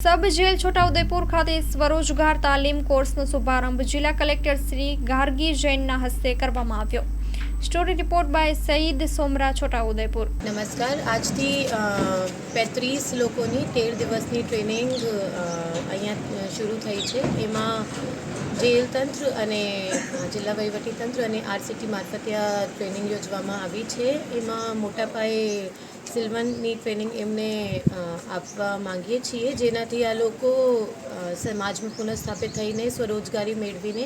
સબ jail Chhota Udepur ખાતે સ્વરોજગાર તાલીમ કોર્સનો શુભારંભ જિલ્લા કલેક્ટર શ્રી ગાર્ગી જૈનના હસ્તે કરવામાં આવ્યો. સ્ટોરી રિપોર્ટ બાય સઈદ સોમરા, છોટાઉદેપુર. નમસ્કાર. આજથી 35 લોકોની 13 દિવસની ટ્રેનિંગ અહીંયા શરૂ થઈ છે. એમાં જેલ તંત્ર અને જિલ્લા વહીવટીતંત્ર અને આરસીટી મારફતે આ ટ્રેનિંગ યોજવામાં આવી છે. એમાં મોટા પાયે સિલ્વનની ટ્રેનિંગ એમને આપવા માંગીએ છીએ, જેનાથી આ લોકો સમાજમાં પુનઃસ્થાપિત થઈને સ્વરોજગારી મેળવીને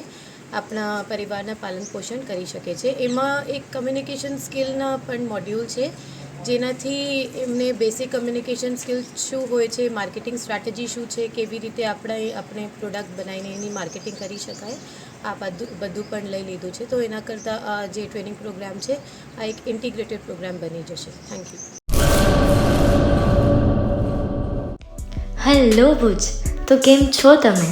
આપણા પરિવારના પાલન પોષણ કરી શકે છે. એમાં એક કમ્યુનિકેશન સ્કિલના પણ મોડ્યુલ છે, જેનાથી એમને બેસિક કમ્યુનિકેશન સ્કિલ શું હોય છે, માર્કેટિંગ સ્ટ્રેટેજી શું છે, કેવી રીતે આપણે પ્રોડક્ટ બનાવીને એની માર્કેટિંગ કરી શકાય, આ બધું પણ લઈ લીધું છે. તો એના કરતાં આ જે ટ્રેનિંગ પ્રોગ્રામ છે આ એક ઇન્ટિગ્રેટેડ પ્રોગ્રામ બની જશે. Thank you. હેલો ભુજ, તો કેમ છો તમે?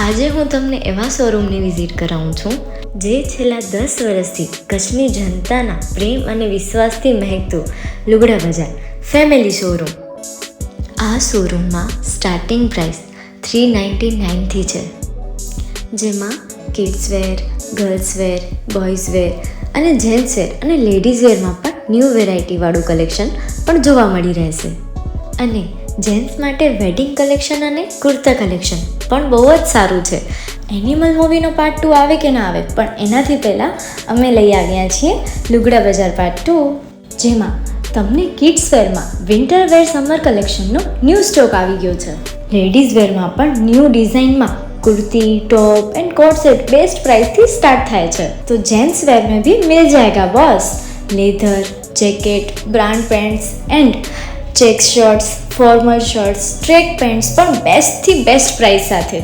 આજે હું તમને એવા શોરૂમની વિઝિટ કરાવું છું જે છેલ્લા 10 વર્ષથી કચ્છની જનતાના પ્રેમ અને વિશ્વાસથી મહેકતું લુગડા બજાર ફેમિલી શોરૂમ. આ શોરૂમમાં સ્ટાર્ટિંગ પ્રાઇસ 399થી છે, જેમાં kids wear, girls wear, boys wear અને જેન્ટ્સ વેર અને લેડીઝ વેરમાં પણ ન્યૂ વેરાયટીવાળું કલેક્શન પણ જોવા મળી રહેશે. અને જેન્ટ્સ માટે વેડિંગ કલેક્શન અને કુર્તા કલેક્શન પણ બહુ જ સારું છે. એનિમલ મૂવીનો પાર્ટ 2 આવે કે ના આવે, પણ એનાથી પહેલાં અમે લઈ આવ્યા છીએ લુગડા બજાર પાર્ટ 2, જેમાં તમને કિડ્સ વેરમાં વિન્ટર વેર સમર કલેક્શનનો ન્યૂ સ્ટોક આવી ગયો છે. લેડીઝ વેરમાં પણ ન્યૂ ડિઝાઇનમાં kurti, top and coat set best price थी स्टार्ट थाय छे. तो जेंट्स वेर में भी मिल जाएगा boss. Leather, jacket, brand pants and check shirts, formal shirts, track pants પણ બેસ્ટ થી બેસ્ટ પ્રાઇસ સાથે.